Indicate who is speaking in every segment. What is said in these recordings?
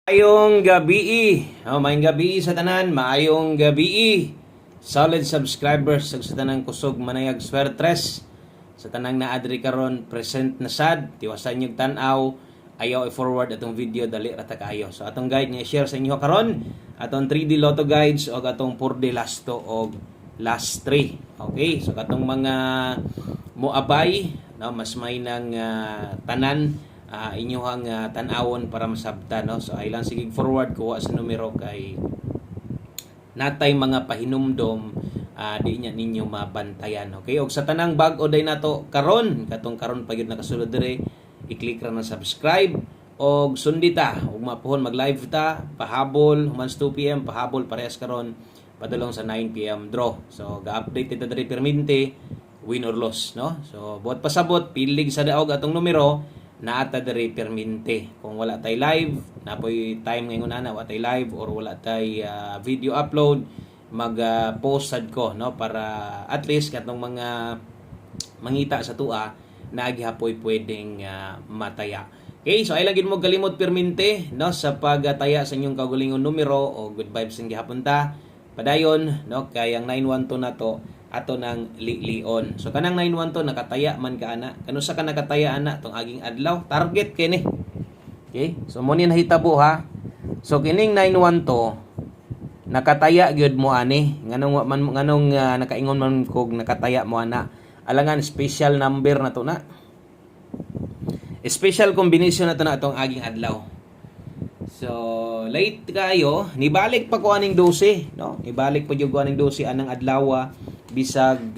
Speaker 1: Maayong gabi. Maayong gabi sa tanan, maayong gabi. Solid subscribers sa tanang kusog manayag swertres. Sa tanang naadri karon present na sad, tiwasan yung tanaw, ayaw i-forward atong video dali rata kayo. So atong guide niya share sa inyo karon, atong 3D Lotto guides o atong 4D Lasto o last 3. Okay, so katong mga moabay, no, mas may nang tanan inyong tanawon para masabtan, no? So ay lang sige forward kuha sa numero kay natay mga pahinumdom di nya ninyo mabantayan. Okay, og sa tanang bag-o day nato karon katong karon pa gyud nakasulod dire, i-click ra na subscribe og sundita ug mapuhon mag-live ta pahabol humans 2 PM pahabol parehas karon padulong sa 9 PM draw. So ga-update ita dire permente win or loss, no? So buhat pasabot pilig sa daog atong numero naata diri permente. Kung wala tay live, napoy time ngayon na wala tay live or wala tay video upload, mag-post sad ko, no, para at least katong mga mangita sa tua nagihapoy pwedeng mataya. Okay, so ay lagi mo kalimot permente, no, sa pagtaya sa inyong kaugalingon numero o good vibes ang gihapon ta. Padayon, no, kay ang 912 na to ato ng lion. So kanang 912 nakataya man ka ana. Kano sa ka nakataya ana tong aging adlaw target kini. Okay? So mo ni nahitabo ha. So kining 912 nakataya gyud mo ani. Nganong nakaingon man kog nakataya mo ana. Alangan special number na to na. Special combination na to na atong aging adlaw. So late kayo, nibalik pa ko aning 12, no? Nibalik pa jud ko aning 12 anang adlaw bisag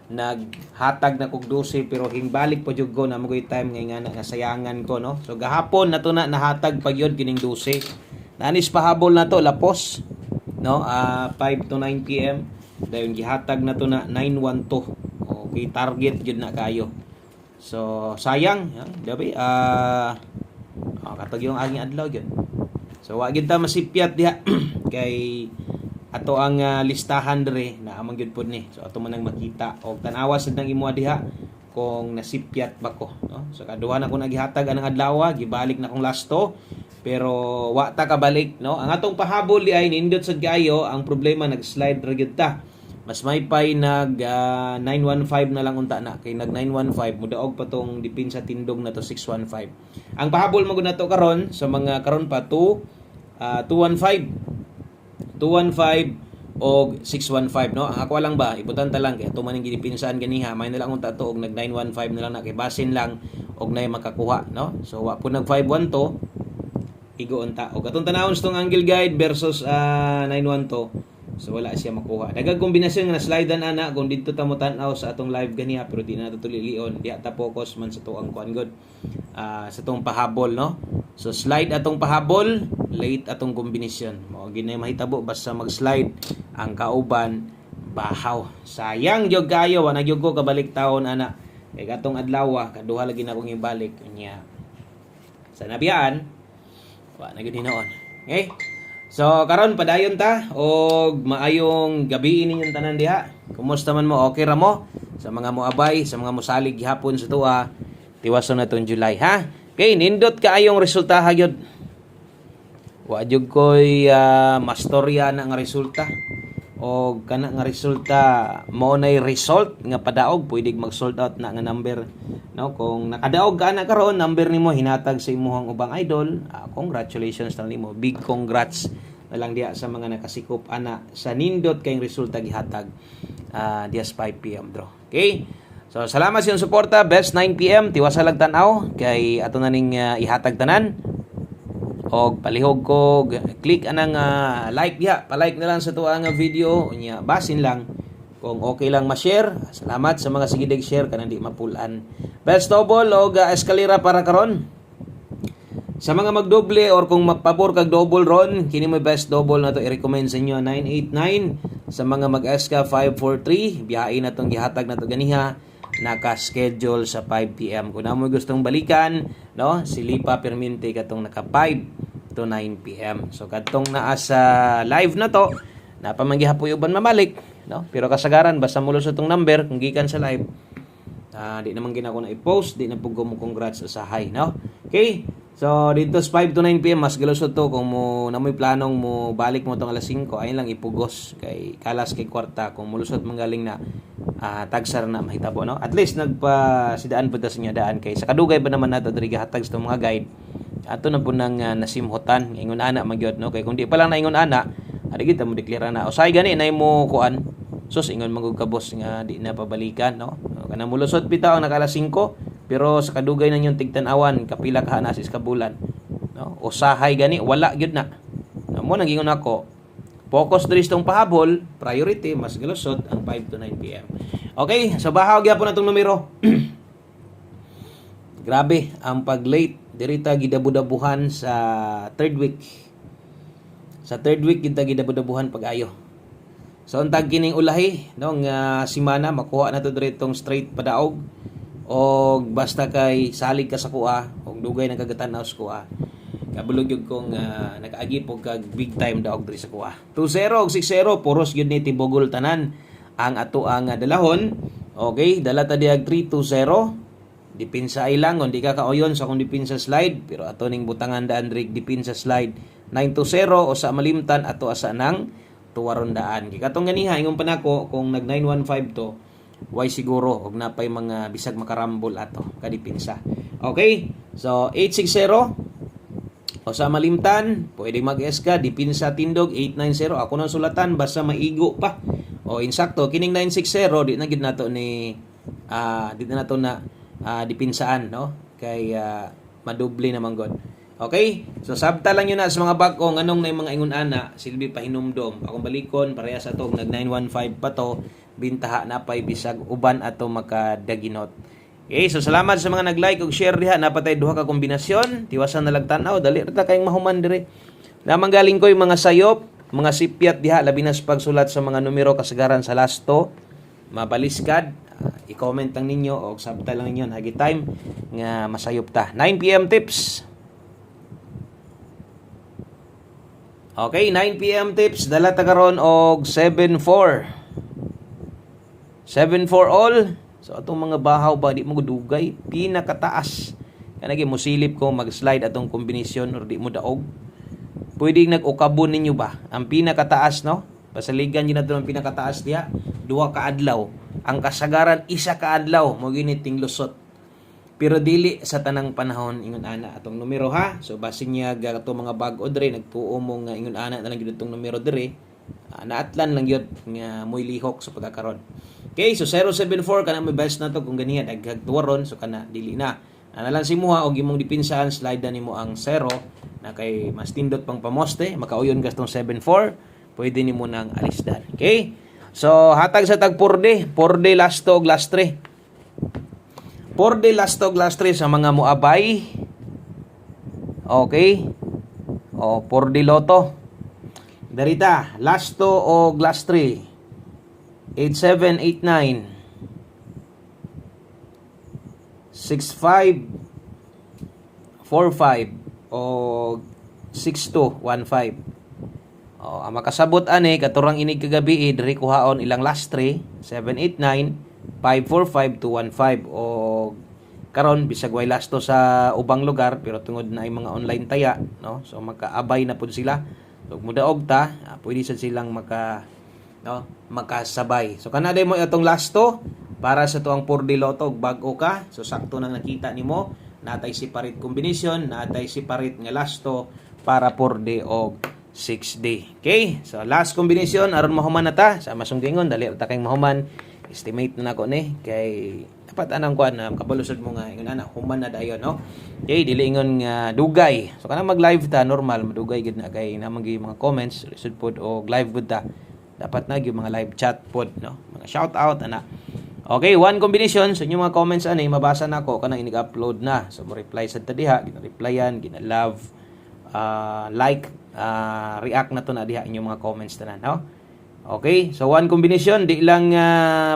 Speaker 1: naghatag na kog 12 pero hingbalik pa jud ko na magoy time nga sayangan ko, no? So gahapon nato na nahatag pa gyud kining 12. Nanis pahabol na to lapos, no? 5 to 9 PM dayon gihatag na to na 912. Okay, target jud na kayo. So sayang, dabi katag yung aging adlaw gyud. So wa gyud ta masipyat diha kay ato ang listahan dire na amang gyud pod ni. So ato man nang makita og tan-awa sad nang imo diha kung nasipyat ba ko, no? So kaduha na ko nagihatag anang adlaw, gibalik na kong lasto pero wa ta kabalik, no? Ang atong pahabol di ay nindot sad kayo, ang problema nag-slide ra gyud ta. Mas may pay nag 915 na lang unta na kay nag 915 mudaog pa tong depensa tindog na to 615. Ang pahabol mo na to karon sa mga karon pa to 215 og 615, no? Ang ako lang ba ibutan ta lang kay ato man ang gidipinsan ganiha may na lang unta to og nag 915 na lang na kay basin lang og nay makakuha, no? So wa po nag 51 to igo unta og atong tanawon tong angle guide versus 912. So wala siya makuha. Daghang kombinasyon nga na-slidean ana kung didto ta mo tan-aw sa atong live ganiha pero di na to lion. Di ata focus man sa tuang kuan god. Sa tong pahabol, no? So slide atong pahabol, late atong kombinasyon. Mao ginay mahitabo basta mag-slide ang kauban bahaw. Sayang jud kayo wa na jud ko kabalik taon ana. Kay katong adlaw kaduha lagi na akong ibalik nya. Sa nabiyaan wa na gyud hinoon. Okay? So karon padayon ta og maayong gabi ninyong tanan diha. Kumusta man mo? Okay ra mo? Sa mga moabay, sa mga mosalig gihapon sa tuwa, tiwason na tong July, ha? Okay, nindot kaayong resulta gyud. Wa jud koy mastorya na nga resulta. O kana nga resulta mao nay result nga padaog pwede mag-sold out na nga number, no? Kung nakadaog ka na karon number nimo hinatag sa imong ubang idol, congratulations lang nimo, big congrats na lang diha sa mga nakasikop ana sa nindot kayong resulta gihatag diha 5 PM draw. Okay, so salamat sa iyong suporta. Best 9 PM tiwasa lang tan-aw kay ato na ning ihatag tanan. Og palihog ko click anang like diha, pa-like na lang sa tuwa nga video unya basin lang kung okay lang ma-share. Salamat sa mga sigidig share kanang di mapulan. Best double og eskalera para karon. Sa mga magdoble or kung magpabor kag double ron, kini mo best double na to i-recommend sa inyo 989. Sa mga mag-eska 543, biyahe na tong gihatag na to ganiha. Naka-schedule sa 5 PM. Kung mo gustong balikan, no, silipa permente katong naka 5 to 9 PM. So kadtong naa sa live na to, napamanggihapoy uban mamalik, no? Pero kasagaran basta mulo sa tong number kung gikan sa live. Di naman ginako na i-post, di na pug mo congrats sa high, no? Okay? So dito sa 5 to 9 PM mas galusot to kung mo na mo'y planong mo balik mo tong alas 5 ayun lang ipugos kay kalas kay kwarta kung mulusot manggaling na tagsar na mahitabo no. At least nagpasidaan pud ta sa inyo daan kay sa kadugay ba naman nato diri gihatag sa mga guide. Ato na po nang nasimhotan ingon ana magyod no kay kung di pa lang na ingon ana adi kita mo deklara na usay gani na mo kuan sus ingon magug kabos nga di na pabalikan no. Kana mulusot bitaw naka alas 5 pero sa kadugay na yung tigtan-awan kapila ka na sis kabulan no usahay gani wala gyud na mo nang ingon ako focus diri tong pahabol priority mas galusot ang 5 to 9 PM. Okay so bahaw gyapon atong numero. Grabe ang pag-late diri ta gidabudabuhan sa third week kita gidabudabuhan pag-ayo. So untag kining ulahi no nga semana makuha na to diri tong straight padaog o basta kay salig ka sa kuha o dugay na kagatan-aw sa kuha kabulog yung kong nakaagi po kag big time daog diri sa kuha 2-0 ug 6-0 puros gyud ni tibogol tanan ang ato ang dalahon. Okay dala ta diag 3-2-0 dipinsa ay lang di ka kaoyon sa kung dipinsa slide pero ato ning butangan daan diri dipinsa slide 9-0 o sa malimtan ato asa nang tuwarondaan katong ganiha ingon pa nako kung nag 915 to why siguro og napay mga bisag makarambol ato kadipinsa. Okay so 860 o sa malimtan pwede mag-S ka dipinsa tindog 890 ako nang sulatan basta maigo pa o insakto kining 960 di na gid nato ni di na nato na dipinsaan no kay madoble naman god. Okay so sabta lang yun na sa mga bag kung anong na mga ingon ana silbi pa hinumdom akong balikon parehas ato nag 915 pa to bintaha na pay bisag uban ato makadaginot. Okay, so salamat sa mga nag-like ug share diha napatay duha ka kombinasyon. Tiwasan na lang tan-aw dali ra kayong mahuman diri. Namang galing ko yung mga sayop, mga sipyat diha labi na sa pagsulat sa mga numero kasagaran sa lasto. Mabaliskad, i-comment lang ninyo o sabta lang ninyo hagi time nga masayop ta. 9 PM tips. Okay, 9 PM tips dala ta karon og 7-4. 7-4 all. So atong mga bahaw ba di mo dugay pinakataas. Kanagi mo silip ko mag-slide atong kombinasyon or di mo daog. Pwedeng nag-ukabon ninyo ba? Ang pinakataas no? Pasaligan yun nato ang pinakataas diha 2 ka adlaw. Ang kasagaran 1 ka adlaw mo giniting lusot. Pero dili sa tanang panahon ingon ana atong numero ha. So basin niya gato mga bag-o diri nagtuo mo nga ingon ana na lang gyud atong numero diri. Naatlan lang yun nga mo'y lihok sa pagkakaroon. Okay, so 074 kana may best na to kung ganiya daghag tuwaron so kana dili na. Ana lang si muha og imong dipinsaan slide na nimo ang 0 na kay mas tindot pang pamoste makauyon ka tong 74 pwede nimo nang alisdan. Okay? So hatag sa tag 4D lasto og last 3. 4D lasto og last 3 sa mga muabay. Okay? O 4D loto. Darita, lasto o last 3. 8789 65 45 o 6215. Ang makasabot ani katurang inig kagabi diri kuhaon ilang last 3 789 545 215 o karon bisag way lasto sa ubang lugar pero tungod na ay mga online taya no so makaabay na pud sila so mudaog ta pwede sad silang makasabay. So kanaday mo itong lasto para sa tuang 4D Lotto bag-o ka. So sakto nang nakita nimo natay separate combination, natay separate nga lasto para 4D o 6D. Okay? So last combination aron mahuman na ta sa masunggingon dali ta kay mahuman. Estimate na nako ni kay dapat anang kuan na kabalusod mo nga ingon ana human na dayon no. Okay, dili ingon nga dugay. So kana mag-live ta normal madugay gid na kay namang mga comments lisod pod o live gud ta. Dapat na yung mga live chat pod no mga shout out ana. Okay, one combination so yung mga comments ani mabasa na ko kanang inig-upload na so mo reply sa diha gina-replyan gina-love like react na to na diha inyong mga comments tanan no. Okay, so one combination di lang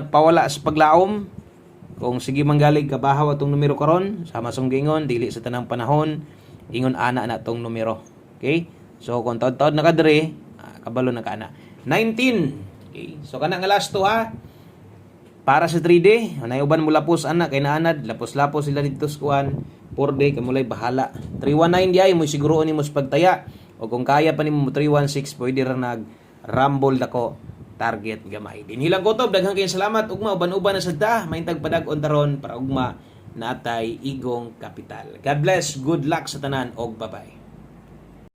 Speaker 1: pawala sa paglaom kung sige manggalig kabahaw atong numero karon sa masunggingon dili sa tanang panahon ingon ana na tong numero. Okay, so kung taod-taod na kadre kabalo na kana 19. Okay. So kana nga last to ha. Para sa 3D, nay uban mo lapos ana kay naanad, lapos-lapos sila dito sa kuan. 4 day kamulay bahala. 319 diay mo siguro nimo sa pagtaya. O kung kaya pa nimo 316 pwede ra nag rumble dako target gamay. Dinhilang kutob daghang kayong salamat ugma uban-uban na sadta mahintag padag-on taron para ugma natay igong kapital. God bless, good luck sa tanan og bye-bye.